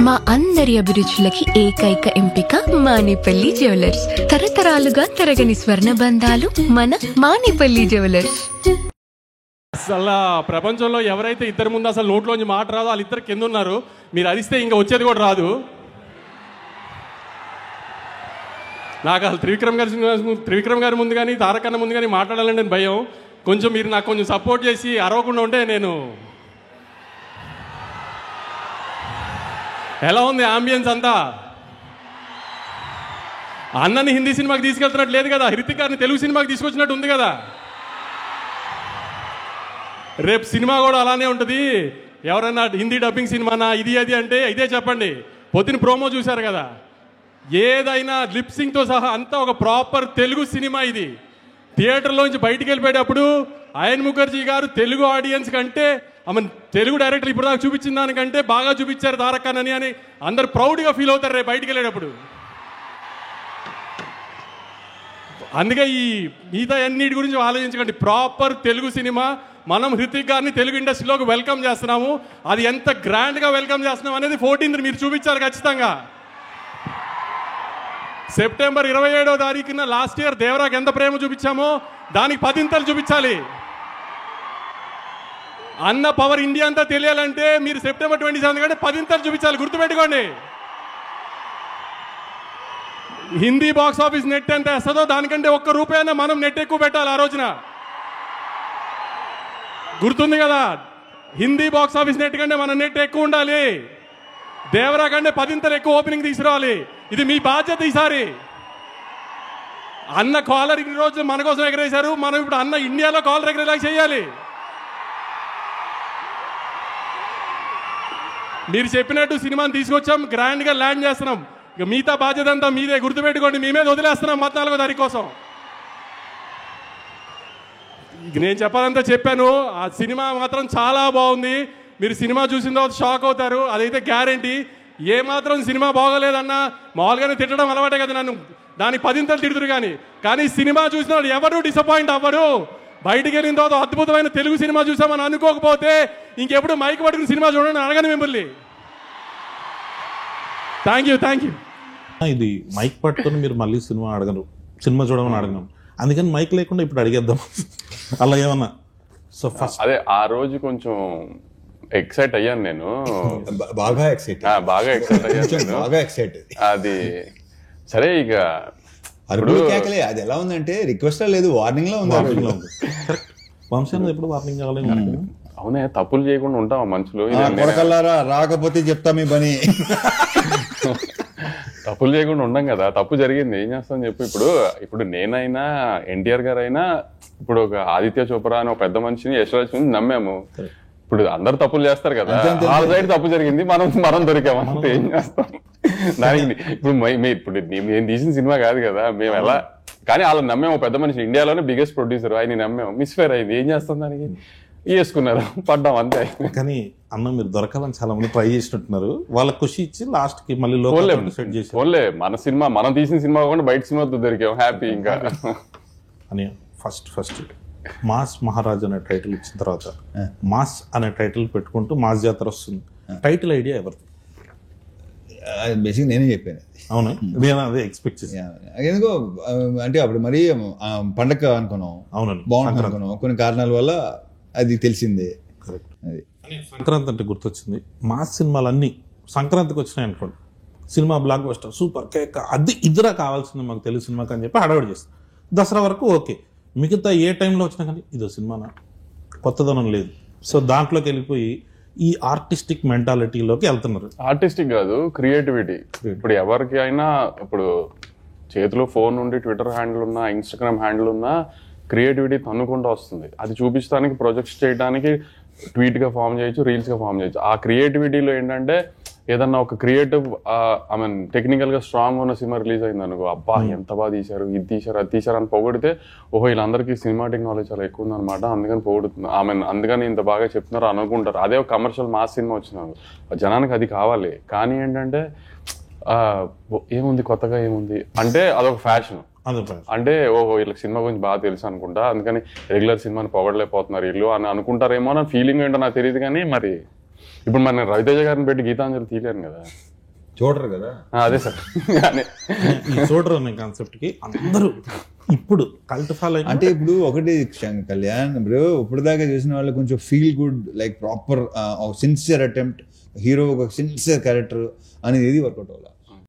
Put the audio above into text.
మా అందరి అభిరుచులకి ఏకైక ఎంపిక మానేపల్లి జ్యువెలర్స్. తరతరాలుగా తరగని స్వర్ణ బంధాలు మన మానేపల్లి జ్యువెలర్స్. అసలు ప్రపంచంలో ఎవరైతే ఇద్దరు ముందు అసలు నోట్లోంచి మాట రాదో వాళ్ళిద్దరు కింద ఉన్నారు. మీరు అరిస్తే ఇంకా వచ్చేది కూడా రాదు. నాకు అసలు త్రివిక్రమ్ గారి ముందు కానీ తారకన్న ముందు కానీ మాట్లాడాలంటే భయం. కొంచెం మీరు నాకు కొంచెం సపోర్ట్ చేసి అరవకుండా ఉంటే నేను. ఎలా ఉంది ఆంబియన్స్ అంతా? అన్నని హిందీ సినిమాకి తీసుకెళ్తున్నట్టు లేదు కదా, హృతిక్ గారిని తెలుగు సినిమాకి తీసుకొచ్చినట్టు ఉంది కదా. రేపు సినిమా కూడా అలానే ఉంటుంది. ఎవరైనా హిందీ డబ్బింగ్ సినిమానా ఇది అది అంటే ఇదే చెప్పండి. పొద్దున ప్రోమో చూశారు కదా, ఏదైనా లిప్సింగ్తో సహా అంతా ఒక ప్రాపర్ తెలుగు సినిమా. ఇది థియేటర్లోంచి బయటికి వెళ్ళిపోయేటప్పుడు అయన్ ముఖర్జీ గారు తెలుగు ఆడియన్స్ కంటే ఆమె తెలుగు డైరెక్టర్ ఇప్పుడు దాకా చూపించిన దానికంటే బాగా చూపించారు తారకన్నని అని అందరు ప్రౌడ్గా ఫీల్ అవుతారు రేపు బయటికి వెళ్ళేటప్పుడు. అందుకే ఈ మిగతా అన్నిటి గురించి ఆలోచించకండి. Proper Telugu cinema. మనం హృతిక్ గారిని తెలుగు ఇండస్ట్రీలోకి వెల్కమ్ చేస్తున్నాము. అది ఎంత గ్రాండ్గా వెల్కమ్ చేస్తున్నాం అనేది 14th మీరు చూపించారు ఖచ్చితంగా. సెప్టెంబర్ 27వ తారీఖున లాస్ట్ ఇయర్ దేవరాకి ఎంత ప్రేమ చూపించామో దానికి 10 చూపించాలి. అన్న పవర్ ఇండియా అంతా తెలియాలంటే మీరు సెప్టెంబర్ 27 కంటే 10 చూపించాలి. గుర్తుపెట్టుకోండి. హిందీ బాక్స్ ఆఫీస్ నెట్ ఎంత వేస్తుందో దానికంటే ₹1 మనం నెట్ ఎక్కువ పెట్టాలి ఆ రోజున. గుర్తుంది కదా, హిందీ బాక్స్ ఆఫీస్ నెట్ కంటే మన నెట్ ఎక్కువ ఉండాలి. దేవరా కంటే 10 ఎక్కువ ఓపెనింగ్ తీసుకురావాలి. ఇది మీ బాధ్యత. ఈసారి అన్న కాలర్ ఇన్ని రోజులు మన కోసం ఎగరేశారు, మనం ఇప్పుడు అన్న ఇండియాలో కాలర్ ఎగరేలా చేయాలి. మీరు చెప్పినట్టు సినిమాని తీసుకొచ్చాం, గ్రాండ్గా ల్యాండ్ చేస్తున్నాం. ఇక మిగతా బాధ్యత అంతా మీదే. గుర్తుపెట్టుకోండి, మీ మీద వదిలేస్తున్నాం 14వ తారీఖు కోసం. నేను చెప్పాలంతా చెప్పాను. ఆ సినిమా మాత్రం చాలా బాగుంది. మీరు సినిమా చూసిన తర్వాత షాక్ అవుతారు, అదైతే గ్యారంటీ. ఏమాత్రం సినిమా బాగోలేదన్నా మామూలుగానే తిట్టడం అలవాటే కదా నన్ను, దానికి 10 తిడుతురు. కానీ సినిమా చూసిన వాళ్ళు ఎవరు డిసప్పాయింట్ అవ్వరు. బయటికి వెళ్ళిన తర్వాత అద్భుతమైన తెలుగు సినిమా చూసామని అనుకోకపోతే ఇంకెప్పుడు మైక్ పట్టుకుని సినిమా చూడండి అడగను మిమ్మల్ని. Thank you. ఇది మైక్ పట్టుకుని మీరు మళ్ళీ సినిమా అడగరు, సినిమా చూడమని అడగను. అందుకని మైక్ లేకుండా ఇప్పుడు అడిగేద్దాం అలా ఏమన్నా. సో ఫస్ట్ అదే ఆ రోజు కొంచెం ఎక్సైట్ అయ్యాను నేను, బాగా ఎక్సైట్ అయ్యాను. అది సరే. ఇక అది ఎలా ఉందంటే రిక్వెస్ట్ లేదు, వార్నింగ్ లో ఉంది. వంశాన్ని ఎప్పుడు వార్నింగ్ కావాలి. అవునే, తప్పులు చేయకుండా ఉంటాం మనుషులు. రాకపోతే చెప్తా మీ పని. తప్పులు చేయకుండా ఉండం కదా. తప్పు జరిగింది, ఏం చేస్తాం చెప్పు. ఇప్పుడు నేనైనా ఎన్టీఆర్ గారు అయినా ఇప్పుడు ఒక ఆదిత్య చోప్రా అని ఒక పెద్ద మనిషిని యశ్వరాజ్ నమ్మాము. ఇప్పుడు అందరు తప్పులు చేస్తారు కదా, వాళ్ళ సైడ్ తప్పు జరిగింది, మనం దొరికామంటే ఏం చేస్తాం దానికి. ఇప్పుడు నేను తీసిన సినిమా కాదు కదా, మేము ఎలా కానీ వాళ్ళని నమ్మాము. పెద్ద మనిషి, ఇండియాలోనే బిగ్గెస్ట్ ప్రొడ్యూసర్, ఆయన నమ్మాము. మిస్ఫేర్ అయింది, ఏం చేస్తాం దానికి. వేసుకున్నారు, పడ్డాం అంతే. కానీ అన్న మీరు దొరకాలని చాలా మంది ట్రై చేసినట్టున్నారు. వాళ్ళ ఖుషి ఇచ్చి లాస్ట్ కి మళ్ళీ ఓన్లే మన సినిమా, మనం తీసిన సినిమా కాకుండా బయట సినిమాతో దొరికాం, హ్యాపీ. ఇంకా అని ఫస్ట్ మాస్ మహారాజ్ అనే టైటిల్ ఇచ్చిన తర్వాత మాస్ అనే టైటిల్ పెట్టుకుంటూ మాస్ జాతర వస్తుంది. టైటిల్ ఐడియా ఎవరు? బేసిక్ నేనే చెప్పాను. అవును, నేను అదే ఎక్స్పెక్ట్ చేశాను. ఎందుకో అంటే అప్పుడు మరి పండగ అనుకున్నాం, అవునండి బాగుంటుంది అనుకున్నాం. కొన్ని కారణాల వల్ల అది తెలిసిందే. అది సంక్రాంతి అంటే గుర్తొచ్చింది. మాస్ సినిమాలన్నీ సంక్రాంతికి వచ్చినాయి అనుకోండి, cinema block buster super cake, అది ఇద్దరా కావాల్సింది మాకు తెలుగు సినిమాకి అని చెప్పి హడావిడి చేస్తాం. దసరా వరకు ఓకే, మిగతా ఏ టైంలో వచ్చినా కానీ ఇదో సినిమానా, కొత్తదనం లేదు. సో దాంట్లోకి వెళ్ళిపోయి ఈ ఆర్టిస్టిక్ మెంటాలిటీలోకి వెళ్తున్నారు. ఆర్టిస్టిక్ కాదు, క్రియేటివిటీ. ఇప్పుడు ఎవరికి అయినా ఇప్పుడు చేతిలో ఫోన్ ఉండి ట్విట్టర్ హ్యాండిల్ ఉన్నా, ఇన్స్టాగ్రామ్ హ్యాండిల్ ఉన్నా, క్రియేటివిటీ తన్నుకుంటూ వస్తుంది. అది చూపించడానికి, ప్రొజెక్ట్స్ చేయడానికి ట్వీట్గా ఫామ్ చేయొచ్చు, రీల్స్గా ఫామ్ చేయొచ్చు. ఆ క్రియేటివిటీలో ఏంటంటే ఏదన్నా ఒక క్రియేటివ్ టెక్నికల్గా స్ట్రాంగ్ ఉన్న సినిమా రిలీజ్ అయింది అనుకో, అబ్బా ఎంత బాగా తీశారు, ఇది తీశారు, అది తీశారు అని పొగిడితే, ఓహో వీళ్ళందరికీ సినిమాటిక్ నాలెడ్జ్ చాలా ఎక్కువ ఉందన్నమాట, అందుకని పొగుడుతుంది అందుకని ఇంత బాగా చెప్తున్నారు అనుకుంటారు. అదే ఒక కమర్షియల్ మాస్ సినిమా వచ్చినాను, జనానికి అది కావాలి. కానీ ఏంటంటే ఏముంది కొత్తగా, ఏముంది అంటే అదొక ఫ్యాషన్. అంటే ఓహో వీళ్ళకి సినిమా గురించి బాగా తెలుసు అనుకుంటా, అందుకని రెగ్యులర్ సినిమాని పొగడలేకపోతున్నారు వీళ్ళు అని అనుకుంటారేమో. నా ఫీలింగ్ ఏంటో నాకు తెలియదు. కానీ మరి ఇప్పుడు మరి నేను రవితేజ గారిని పెట్టి గీతాంజలి తీయలేను కదా. చూడరు కదా. అదే సార్ ఈ చూడరు అనే కాన్సెప్ట్ కి అందరూ ఇప్పుడు కల్ట్ ఫాలో అంటే ఇప్పుడు ఒకటి కళ్యాణ్ బ్రో, ఇప్పుడు దాకా చూసిన వాళ్ళు కొంచెం feel good like proper sincere attempt, hero ఒక సిన్సియర్ క్యారెక్టర్ అనేది ఏది వర్కౌట్ అవ్వాలి.